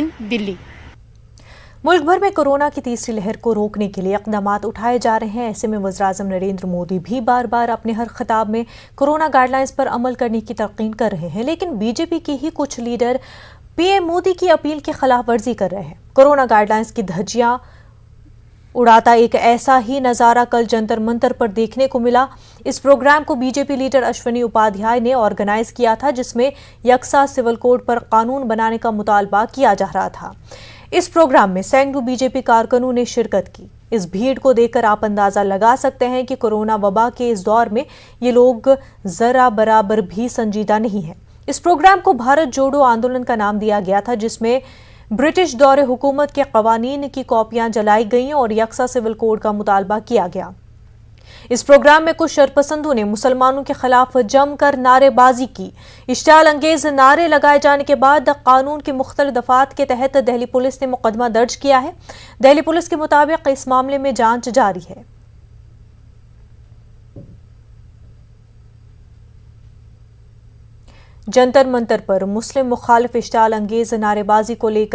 दिल्ली। मुल्क भर में कोरोना की तीसरी लहर को रोकने के लिए इक़दामात उठाए जा रहे हैं। ऐसे में वज़ीर-ए-आज़म नरेंद्र मोदी भी बार बार अपने हर खिताब में कोरोना गाइडलाइंस पर अमल करने की तलक़ीन कर रहे हैं, लेकिन बीजेपी के ही कुछ लीडर पीएम मोदी की अपील की खिलाफ वर्जी कर रहे हैं। कोरोना गाइडलाइंस की धज्जियां उड़ाता एक ऐसा ही नज़ारा कल जंतर मंतर पर देखने को मिला। इस प्रोग्राम को बीजेपी लीडर अश्विनी उपाध्याय ने ऑर्गेनाइज किया था, जिसमें यकसा सिविल कोड पर कानून बनाने का मुतालबा किया जा रहा था। इस प्रोग्राम में सैकड़ों बीजेपी कारकुनों ने शिरकत की। इस भीड़ को देखकर आप अंदाजा लगा सकते हैं कि कोरोना वबा के इस दौर में ये लोग जरा बराबर भी संजीदा नहीं है। इस प्रोग्राम को भारत जोड़ो आंदोलन का नाम दिया गया था, जिसमें ब्रिटिश दौरे हुकूमत के कवानीन की कॉपियां जलाई गईं और यकसा सिविल कोड का मुतालबा किया गया। इस प्रोग्राम में कुछ शरपसंदों ने मुसलमानों के खिलाफ जमकर नारेबाजी की। इश्तियाल अंगेज नारे लगाए जाने के बाद कानून की मुख्तलिफ दफात के तहत दिल्ली पुलिस ने मुकदमा दर्ज किया है। दिल्ली पुलिस के मुताबिक इस मामले में जांच जारी है। जंतर मंतर पर मुस्लिम मुखालिफ इश्तियाल अंगेज नारेबाजी को लेकर